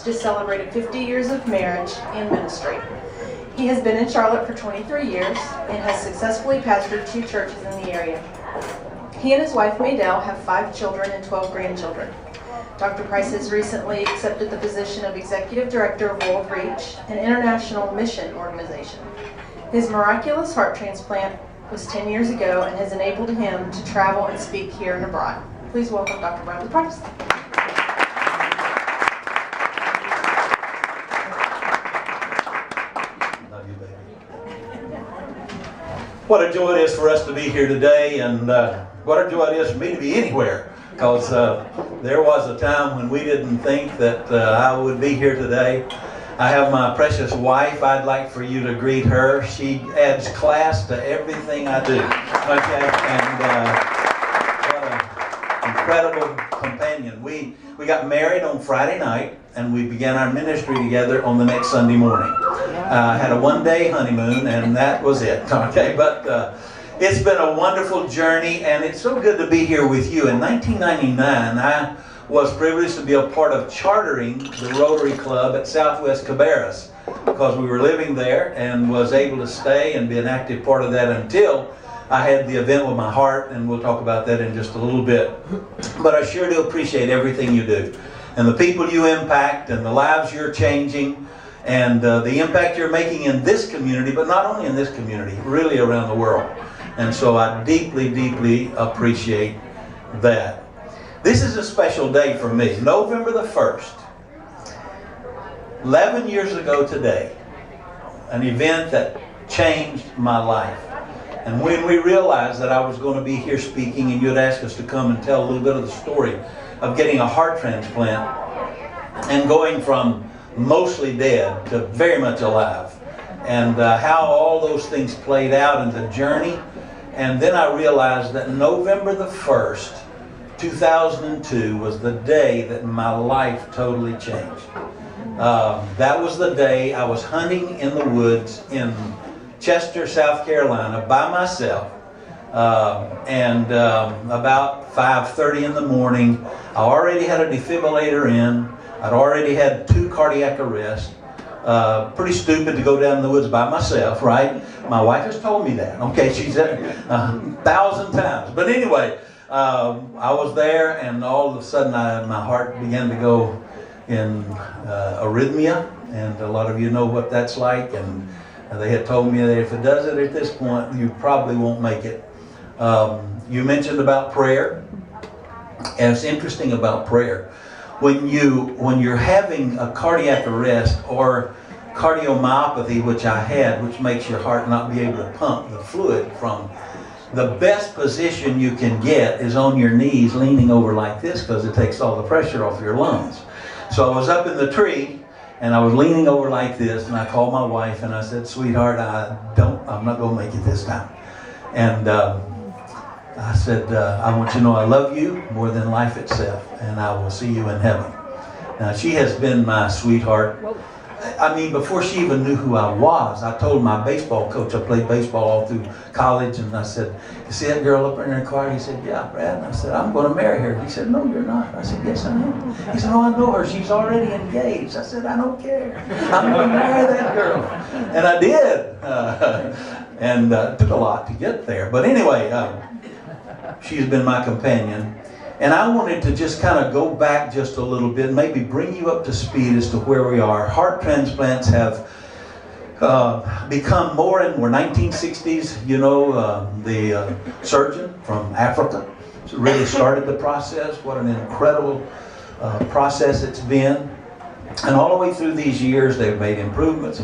Baptist just celebrated 50 years of marriage and ministry. He has been in Charlotte for 23 years and has successfully pastored 2 churches in the area. He and his wife Madell have 5 children and 12 grandchildren. Dr. Price has recently accepted the position of Executive Director of World Reach, an international mission organization. His miraculous heart transplant was 10 years ago and has enabled him to travel and speak here and abroad. Please welcome Dr. Bradley Price. Love you, baby. What a joy it is for us to be here today, and what a joy it is for me to be anywhere, because there was a time when we didn't think that I would be here today. I have my precious wife. I'd like for you to greet her. She adds class to everything I do. Okay, and what an incredible companion. We got married on Friday night, and we began our ministry together on the next Sunday morning. Had a one-day honeymoon, and that was it. Okay, but it's been a wonderful journey, and it's so good to be here with you. In 1999, I was privileged to be a part of chartering the Rotary Club at Southwest Cabarrus, because we were living there, and was able to stay and be an active part of that until I had the event with my heart, and we'll talk about that in just a little bit. But I sure do appreciate everything you do, and the people you impact, and the lives you're changing, and the impact you're making in this community, but not only in this community, really around the world. And so I deeply, deeply appreciate that. This is a special day for me. November the 1st, 11 years ago today, an event that changed my life. And when we realized that I was going to be here speaking, and you'd ask us to come and tell a little bit of the story of getting a heart transplant and going from mostly dead to very much alive, and how all those things played out in the journey. And then I realized that November the 1st, 2002 was the day that my life totally changed. That was the day I was hunting in the woods in Chester, South Carolina by myself. About 5:30 in the morning, I already had a defibrillator in. I'd already had 2 cardiac arrests. Pretty stupid to go down in the woods by myself, right? My wife has told me that. Okay, she said 1,000 times. But anyway, I was there, and all of a sudden my heart began to go in arrhythmia, and a lot of you know what that's like. And they had told me that if it does it at this point, you probably won't make it. You mentioned about prayer, and it's interesting about prayer. When you're having a cardiac arrest or cardiomyopathy, which I had, which makes your heart not be able to pump the fluid from, the best position you can get is on your knees leaning over like this, because it takes all the pressure off your lungs. So I was up in the tree, and I was leaning over like this, and I called my wife and I said, "Sweetheart, I'm not going to make it this time." And I said, "I want you to know I love you more than life itself, and I will see you in heaven." Now, she has been my sweetheart. I mean, before she even knew who I was, I told my baseball coach, I played baseball all through college, and I said, "You see that girl up in her car?" He said, "Yeah, Brad." And I said, "I'm going to marry her." He said, "No, you're not." I said, "Yes, I am." He said, "Oh, I know her. She's already engaged." I said, "I don't care. I'm going to marry that girl." And I did. And it took a lot to get there. But anyway, she's been my companion. And I wanted to just kind of go back just a little bit, maybe bring you up to speed as to where we are. Heart transplants have become more and more. 1960s, you know, the surgeon from Africa really started the process. What an incredible process it's been. And all the way through these years, they've made improvements.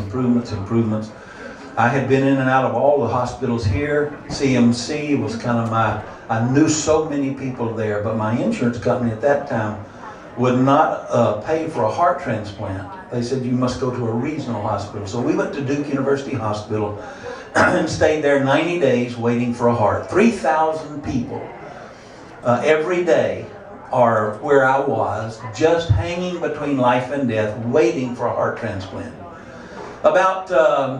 I had been in and out of all the hospitals here. CMC was kind of I knew so many people there, but my insurance company at that time would not pay for a heart transplant. They said, "You must go to a regional hospital." So we went to Duke University Hospital and stayed there 90 days waiting for a heart. 3,000 people every day are where I was, just hanging between life and death, waiting for a heart transplant. About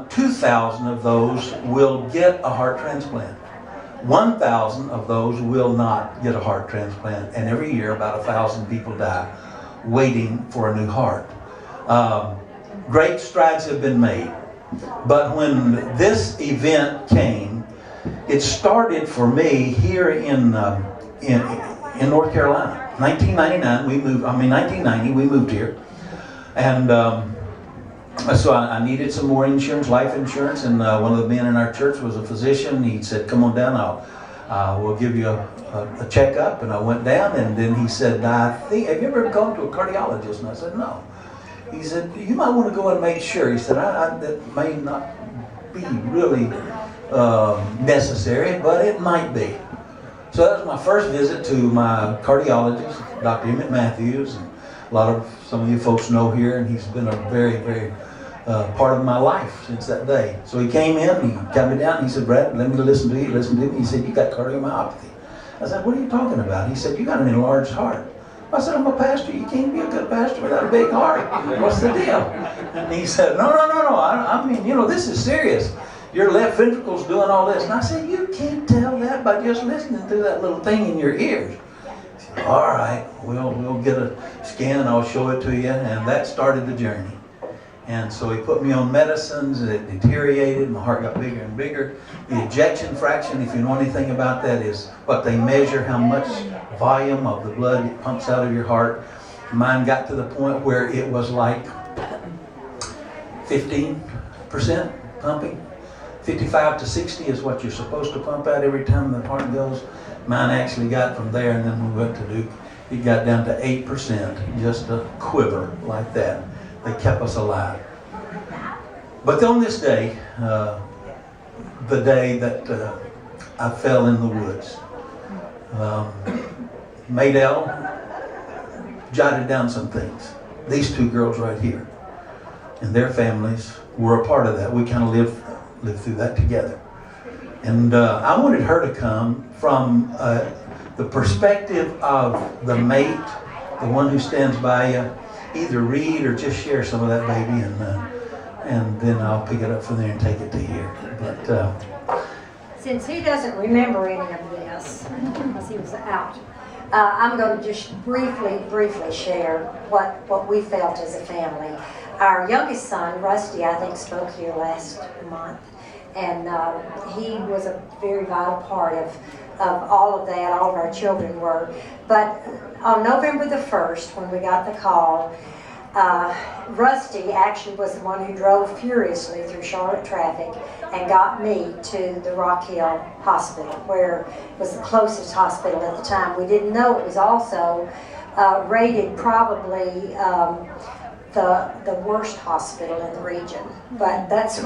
2,000 of those will get a heart transplant. 1,000 of those will not get a heart transplant, and every year about 1,000 people die waiting for a new heart. Great strides have been made. But when this event came, it started for me here in North Carolina. 1990 we moved here. And so I needed some more insurance, life insurance, and one of the men in our church was a physician. He said, come on down, we'll give you a checkup. And I went down, and then he said, have you ever gone to a cardiologist? And I said, no. He said, you might want to go and make sure. He said, that may not be really necessary, but it might be. So that was my first visit to my cardiologist, Dr. Emmett Matthews. And some of you folks know here, and he's been a very, very part of my life since that day. So he came in, he got me down, and he said, Brad, let me listen to you, listen to me. He said, you got cardiomyopathy. I said, what are you talking about? He said, you got an enlarged heart. I said, I'm a pastor. You can't be a good pastor without a big heart. What's the deal? And he said, no. I mean, this is serious. Your left ventricle's doing all this. And I said, you can't tell that by just listening to that little thing in your ears. He said, all right, we'll get a scan and I'll show it to you. And that started the journey. And so he put me on medicines, and it deteriorated. My heart got bigger and bigger. The ejection fraction, if you know anything about that, is what they measure, how much volume of the blood it pumps out of your heart. Mine got to the point where it was like 15% pumping. 55 to 60 is what you're supposed to pump out every time the heart goes. Mine actually got from there, and then we went to Duke. It got down to 8%, just a quiver like that. They kept us alive. But on this day, the day that I fell in the woods, Madell jotted down some things. These two girls right here and their families were a part of that. We kind of lived through that together. And I wanted her to come from the perspective of the mate, the one who stands by you. Either read or just share some of that baby, and then I'll pick it up from there and take it to here. But since he doesn't remember any of this, because he was out, I'm going to just briefly share what we felt as a family. Our youngest son, Rusty, I think spoke here last month, and he was a very vital part of all of that. All of our children were. But on November the 1st, when we got the call, Rusty actually was the one who drove furiously through Charlotte traffic and got me to the Rock Hill Hospital, where it was the closest hospital at the time. We didn't know it was also rated probably the worst hospital in the region, but that's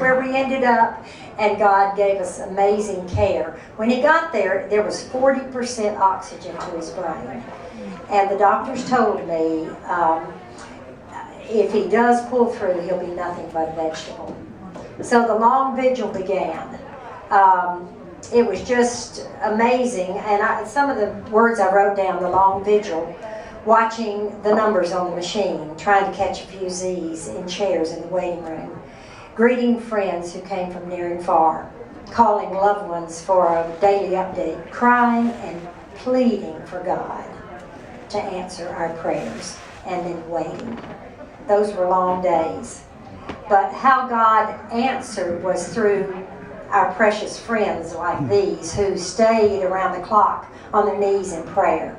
where we ended up, and God gave us amazing care. When he got there, there was 40% oxygen to his brain, and the doctors told me if he does pull through, he'll be nothing but a vegetable. So the long vigil began. It was just amazing, and some of the words I wrote down, the long vigil, watching the numbers on the machine, trying to catch a few Z's in chairs in the waiting room, greeting friends who came from near and far, calling loved ones for a daily update, crying and pleading for God to answer our prayers, and then waiting. Those were long days. But how God answered was through our precious friends like these who stayed around the clock on their knees in prayer.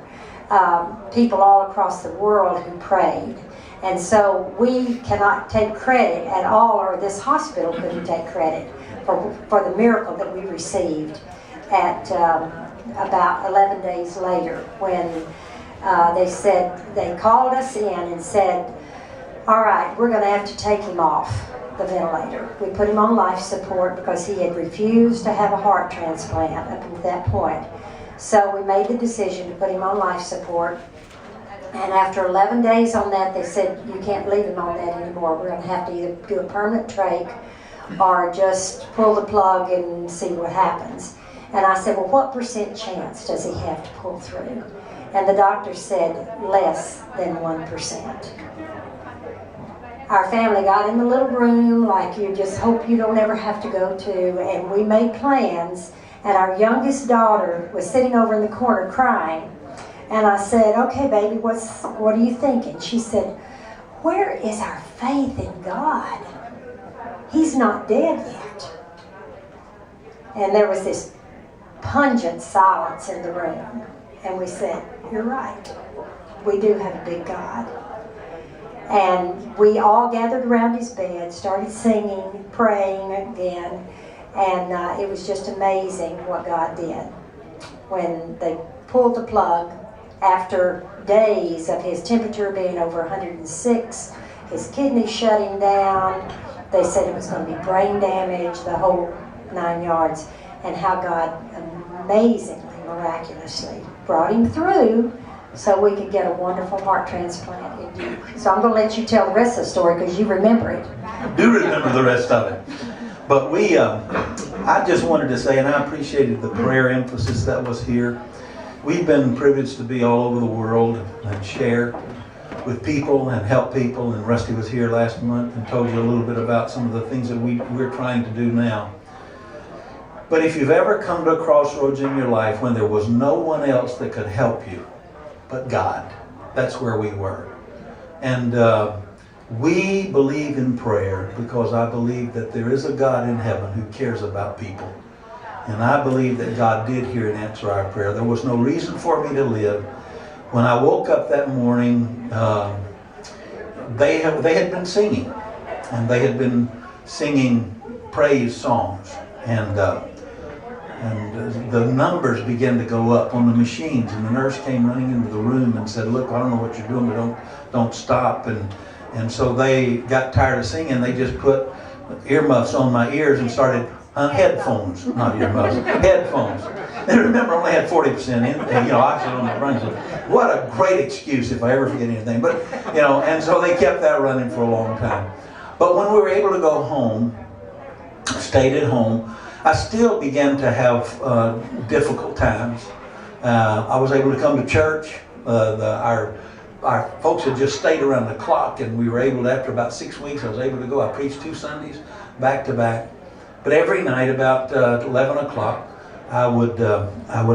People all across the world who prayed. And so we cannot take credit at all, or this hospital couldn't take credit for the miracle that we received at about 11 days later, when they called us in and said, all right, we're going to have to take him off the ventilator. We put him on life support because he had refused to have a heart transplant up until that point. So we made the decision to put him on life support. And after 11 days on that, they said, you can't leave him on that anymore. We're going to have to either do a permanent trach or just pull the plug and see what happens. And I said, well, what % chance does he have to pull through? And the doctor said, less than 1%. Our family got in the little room like you just hope you don't ever have to go to, and we made plans, and our youngest daughter was sitting over in the corner crying, and I said, okay baby, what are you thinking? She said, where is our faith in God? He's not dead yet. And there was this pungent silence in the room. And we said, you're right. We do have a big God. And we all gathered around his bed, started singing, praying again. And it was just amazing what God did. When they pulled the plug, after days of his temperature being over 106, his kidneys shutting down, they said it was going to be brain damage, the whole 9 yards, and how God amazingly, miraculously brought him through so we could get a wonderful heart transplant in Duke. So I'm going to let you tell the rest of the story because you remember it. I do remember the rest of it. But I just wanted to say, and I appreciated the prayer emphasis that was here. We've been privileged to be all over the world and share with people and help people. And Rusty was here last month and told you a little bit about some of the things that we're trying to do now. But if you've ever come to a crossroads in your life when there was no one else that could help you but God, that's where we were. And we believe in prayer because I believe that there is a God in heaven who cares about people. And I believe that God did hear and answer our prayer. There was no reason for me to live. When I woke up that morning, they had been singing. And they had been singing praise songs. And the numbers began to go up on the machines. And the nurse came running into the room and said, look, I don't know what you're doing, but don't stop. And so they got tired of singing. They just put earmuffs on my ears and started headphones, not earmuffs, headphones. And remember, I only had 40% in, oxygen on my brain. So what a great excuse if I ever forget anything. But, and so they kept that running for a long time. But when we were able to go home, stayed at home, I still began to have difficult times. I was able to come to church. Our folks had just stayed around the clock, and we were able to, after about 6 weeks, I was able to go. I preached 2 Sundays back to back. But every night about 11 o'clock, I would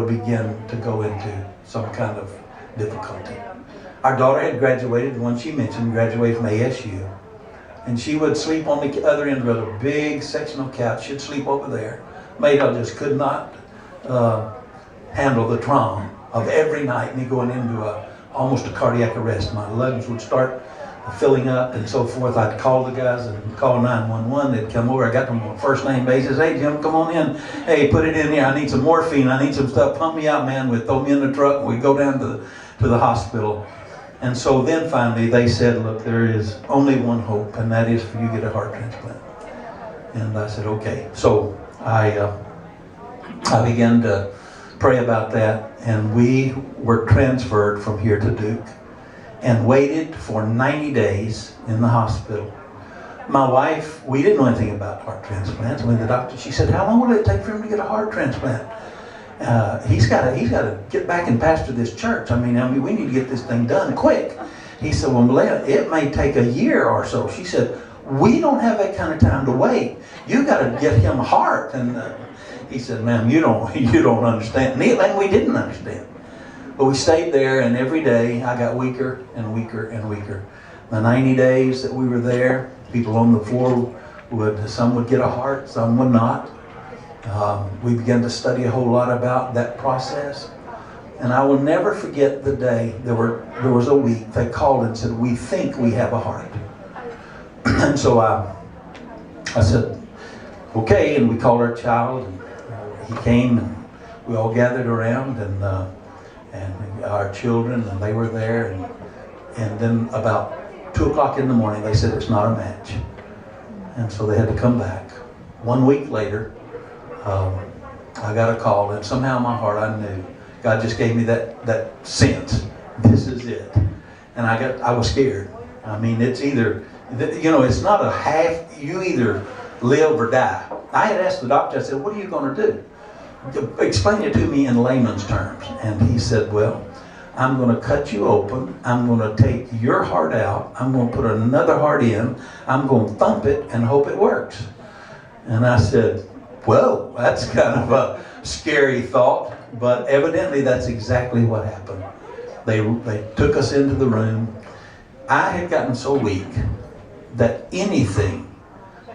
begin to go into some kind of difficulty. Our daughter had graduated, the one she mentioned, graduated from ASU. And she would sleep on the other end of a big sectional couch. She'd sleep over there. Madell just could not handle the trauma of every night me going into almost a cardiac arrest. My lungs would start filling up and so forth. I'd call the guys and call 911. They'd come over. I got them on a first name basis. Hey, Jim, come on in. Hey, put it in here. I need some morphine. I need some stuff. Pump me out, man. We'd throw me in the truck and we'd go down to the hospital. And so then finally they said, look, there is only one hope, and that is for you to get a heart transplant. And I said, okay. So I began to pray about that, and we were transferred from here to Duke and waited for 90 days in the hospital. My wife, we didn't know anything about heart transplants. When the doctor, she said, how long will it take for him to get a heart transplant? He's got to get back and pastor this church. I mean, we need to get this thing done quick. He said, well, Madell, it may take a year or so. She said, we don't have that kind of time to wait. You got to get him a heart. And he said, ma'am, you don't understand. And we didn't understand. But we stayed there, and every day I got weaker and weaker and weaker. The 90 days that we were there, people on the floor some would get a heart, some would not. We began to study a whole lot about that process. And I will never forget the day, there was a week, they called and said, we think we have a heart. And so I said, okay, and we called our child, and he came, and we all gathered around, and our children, and they were there, and then about 2 o'clock in the morning, they said it's not a match. And so they had to come back. 1 week later, I got a call, and somehow in my heart I knew. God just gave me that sense. This is it. And I was scared. I mean, it's either, it's not a half, you either live or die. I had asked the doctor, I said, what are you going to do? Explain it to me in layman's terms. And he said, well, I'm going to cut you open. I'm going to take your heart out. I'm going to put another heart in. I'm going to thump it and hope it works. And I said, whoa, that's kind of a scary thought. But evidently that's exactly what happened. They took us into the room. I had gotten so weak that anything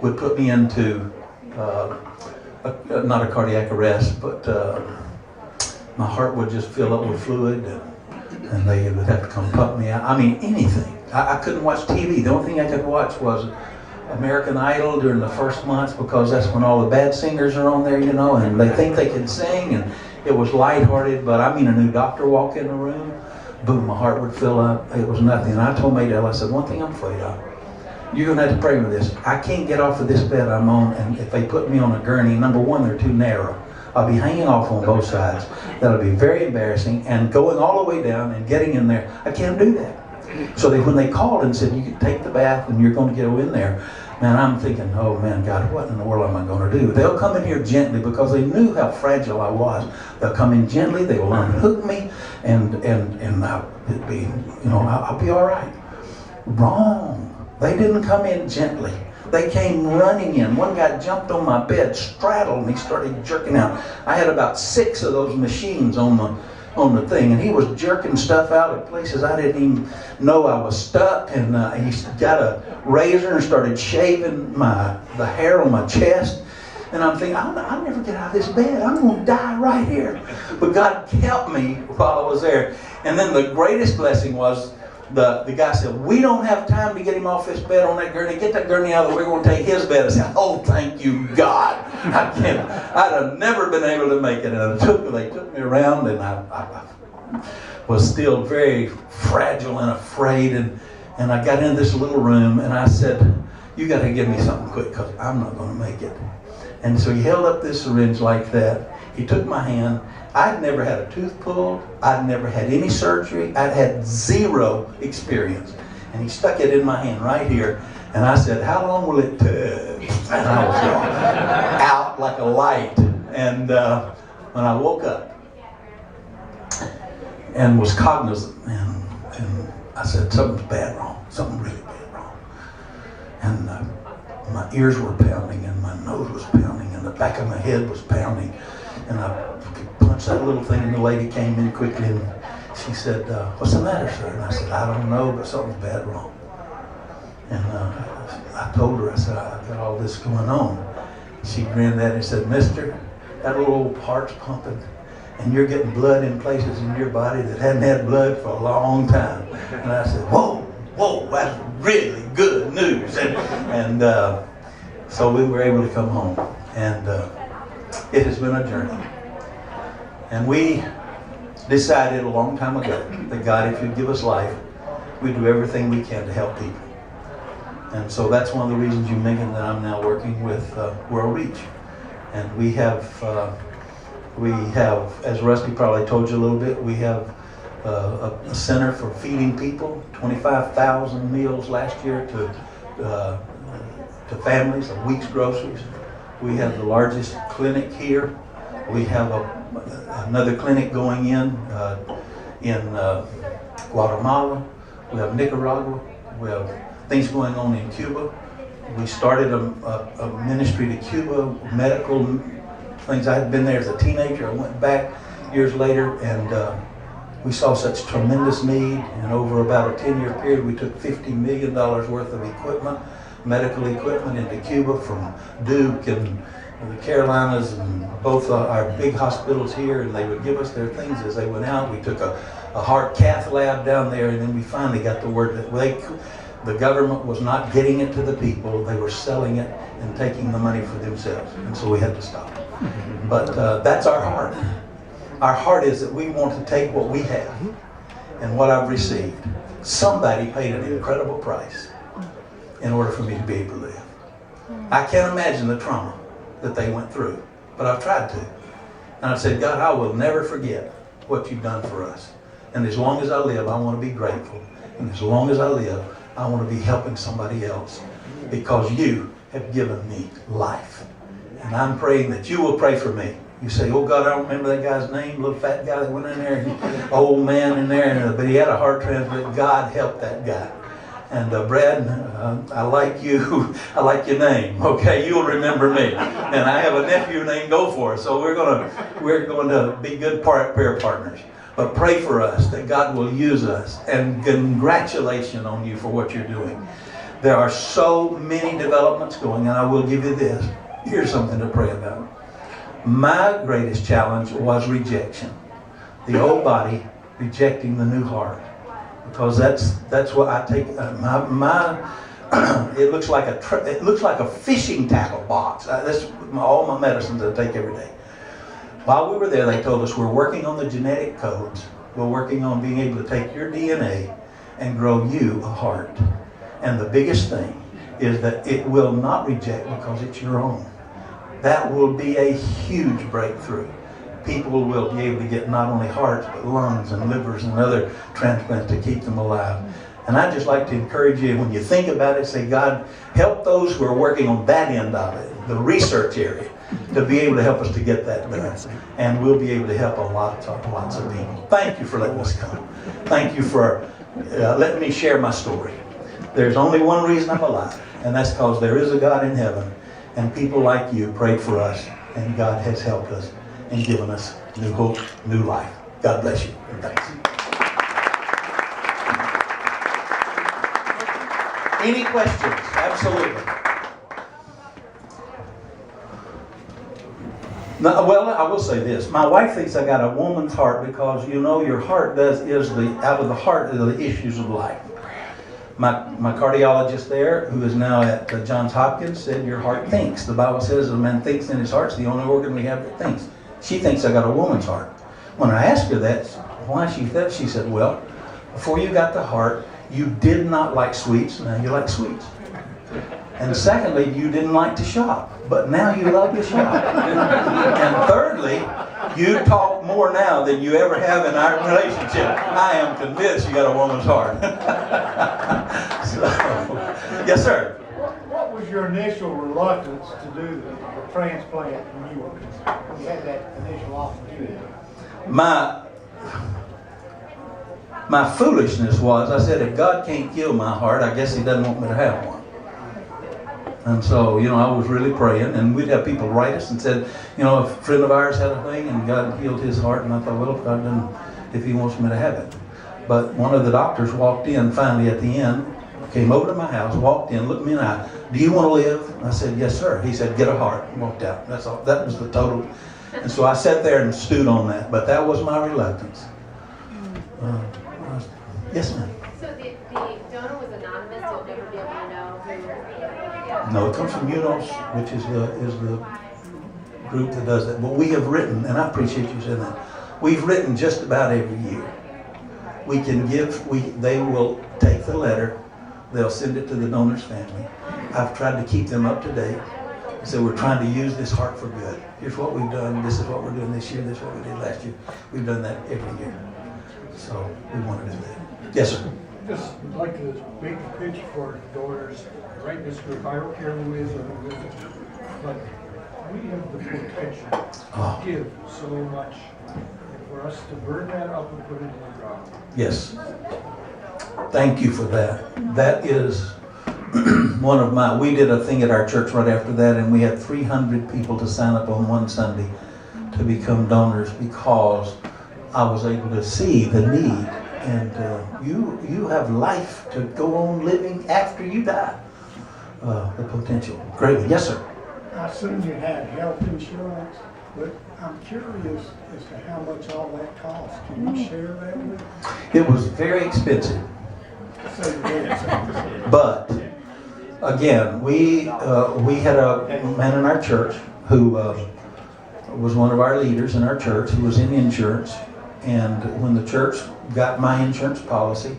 would put me into, not a cardiac arrest, but my heart would just fill up with fluid, and they would have to come pump me out. I mean, anything. I couldn't watch TV. The only thing I could watch was American Idol during the first months, because that's when all the bad singers are on there, you know, and they think they can sing, and it was lighthearted. But I mean, a new doctor walk in the room, boom, my heart would fill up. It was nothing. And I told Madell, I said, one thing I'm afraid of, you're going to have to pray with this. I can't get off of this bed I'm on, and if they put me on a gurney, number one, they're too narrow. I'll be hanging off on both sides. That'll be very embarrassing, and going all the way down and getting in there, I can't do that. So when they called and said, you can take the bath and you're going to go in there, man, I'm thinking, oh man, God, what in the world am I going to do? They'll come in here gently, because they knew how fragile I was. They'll come in gently, they will unhook me, and it'll be, you know, I'll be all right. Wrong. They didn't come in gently. They came running in. One guy jumped on my bed, straddled me, started jerking out. I had about 6 of those machines on the thing, and he was jerking stuff out of places I didn't even know I was stuck. And he got a razor and started shaving the hair on my chest. And I'm thinking, I'll never get out of this bed. I'm going to die right here. But God kept me while I was there. And then the greatest blessing was, the guy said, we don't have time to get him off this bed on that gurney. Get that gurney out of the way. We're going to take his bed. I said, oh, thank you, God. I'd have never been able to make it. And they took me around, and I was still very fragile and afraid. And I got in this little room, and I said, you got to give me something quick, because I'm not going to make it. And so he held up this syringe like that. He took my hand. I'd never had a tooth pulled. I'd never had any surgery. I'd had 0 experience. And he stuck it in my hand right here. And I said, how long will it take? And I was going out like a light. And when I woke up and was cognizant, and I said, something's bad wrong. Something really bad wrong. And my ears were pounding, and my nose was pounding, and the back of my head was pounding. And I punched that little thing, and the lady came in quickly, and she said, what's the matter, sir? And I said, I don't know, but something's bad wrong. And I told her, I said, I got all this going on. She grinned at it and said, mister, that little old heart's pumping, and you're getting blood in places in your body that hadn't had blood for a long time. And I said, whoa, that's really good news. And so we were able to come home. And it has been a journey. And we decided a long time ago that God, if you'd give us life, we'd do everything we can to help people. And so that's one of the reasons you mentioned that I'm now working with World Reach. And we have, as Rusty probably told you a little bit, we have a center for feeding people, 25,000 meals last year to families, a week's groceries. We have the largest clinic here. We have another clinic going in Guatemala. We have Nicaragua. We have things going on in Cuba. We started a ministry to Cuba, medical things. I had been there as a teenager. I went back years later, and we saw such tremendous need. And over about a 10-year period, we took $50 million worth of equipment, medical equipment, into Cuba from Duke and the Carolinas, and both our big hospitals here, and they would give us their things as they went out. We took a heart cath lab down there, and then we finally got the word that the government was not getting it to the people. They were selling it and taking the money for themselves, and so we had to stop. But that's our heart. Our heart is that we want to take what we have and what I've received. Somebody paid an incredible price in order for me to be able to live. I can't imagine the trauma that they went through, but I've tried to. And I've said, God, I will never forget what you've done for us. And as long as I live, I want to be grateful. And as long as I live, I want to be helping somebody else, because you have given me life. And I'm praying that you will pray for me. You say, oh God, I don't remember that guy's name, little fat guy that went in there, old man in there, but he had a heart transplant. God help that guy. And Brad, I like you. I like your name. Okay, you'll remember me. And I have a nephew named Go For It, so we're going to be good prayer partners. But pray for us that God will use us. And congratulations on you for what you're doing. There are so many developments going, and I will give you this. Here's something to pray about. My greatest challenge was rejection. The old body rejecting the new heart. Because that's what I take. It looks like a fishing tackle box. That's all my medicines I take every day. While we were there, they told us we're working on the genetic codes. We're working on being able to take your DNA and grow you a heart. And the biggest thing is that it will not reject because it's your own. That will be a huge breakthrough. People will be able to get not only hearts, but lungs and livers and other transplants to keep them alive. And I'd just like to encourage you, when you think about it, say, God, help those who are working on that end of it, the research area, to be able to help us to get that done. And we'll be able to help lots of people. Thank you for letting us come. Thank you for letting me share my story. There's only one reason I'm alive, and that's because there is a God in heaven, and people like you prayed for us, and God has helped us and given us new hope, new life. God bless you, and thanks. Any questions? Absolutely. No, well, I will say this. My wife thinks I got a woman's heart because, you know, your heart out of the heart are the issues of life. My cardiologist there, who is now at Johns Hopkins, said your heart thinks. The Bible says a man thinks in his heart. It's the only organ we have that thinks. She thinks I got a woman's heart. When I asked her that, why she said, she said, well, before you got the heart, you did not like sweets, now you like sweets. And secondly, you didn't like to shop, but now you love to shop. And thirdly, you talk more now than you ever have in our relationship. I am convinced you got a woman's heart. So, yes, sir. What was your initial reluctance to do the transplant when you had that initial opportunity? My foolishness was, I said, if God can't kill my heart, I guess he doesn't want me to have one. And so, you know, I was really praying, and we'd have people write us and said, you know, a friend of ours had a thing, and God healed his heart, and I thought, well, God doesn't, if he wants me to have it. But one of the doctors walked in finally at the end, came over to my house, walked in, looked me in the eye, do you want to live? I said, yes, sir. He said, get a heart, and walked out. That's all. That was the total. And so I sat there and stewed on that, but that was my reluctance. Yes, ma'am. So the donor was anonymous. You'll never be able to know who. No, it comes from UNOS, which is the group that does that. But we have written, and I appreciate you saying that. We've written just about every year. We can they will take the letter, they'll send it to the donor's family. I've tried to keep them up to date. So we're trying to use this heart for good. Here's what we've done. This is what we're doing this year. This is what we did last year. We've done that every year. So we want to do that. Yes, sir. Just like this big pitch for donors, right? This group, I don't care who is or who isn't, but we have the potential to give so much. And for us to burn that up and put it in the ground. Yes. Thank you for that. That is we did a thing at our church right after that, and we had 300 people to sign up on one Sunday to become donors because I was able to see the need. And you have life to go on living after you die. The potential. Great. Yes, sir. I assume you had health insurance, but I'm curious as to how much all that costs. Can you share that with us? It was very expensive. But again, we had a man in our church who was one of our leaders in our church who was in insurance. And when the church got my insurance policy,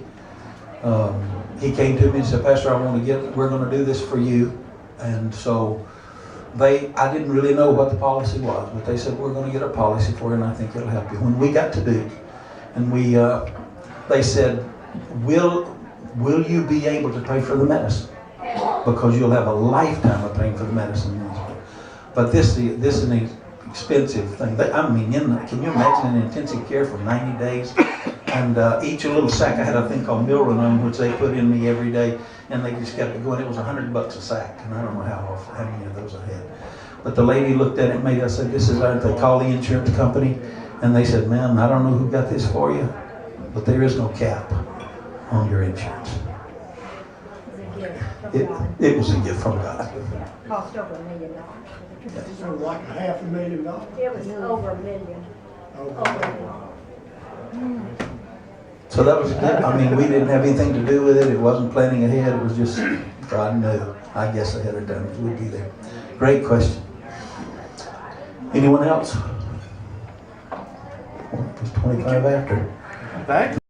he came to me and said, Pastor, we're going to do this for you. And so I didn't really know what the policy was, but they said, we're going to get a policy for you, and I think it'll help you. When we got to Duke, and they said, will you be able to pay for the medicine? Because you'll have a lifetime of paying for the medicine. But this is an expensive thing. Can you imagine an intensive care for 90 days? And each little sack, I had a thing called Milronome, which they put in me every day, and they just kept it going. It was $100 a sack, and I don't know how many of those I had. But the lady looked at it and made us say, this is our, they called the insurance company, And they said, ma'am, I don't know who got this for you, but there is no cap on your insurance. It was a gift from God. Cost over $1 million. So like $500,000? It was over $1 million. So that was, I mean, we didn't have anything to do with it. It wasn't planning ahead. It was just God knew. I guess ahead of time we'd be there. Great question. Anyone else? Well, it's 25 after. Thank you.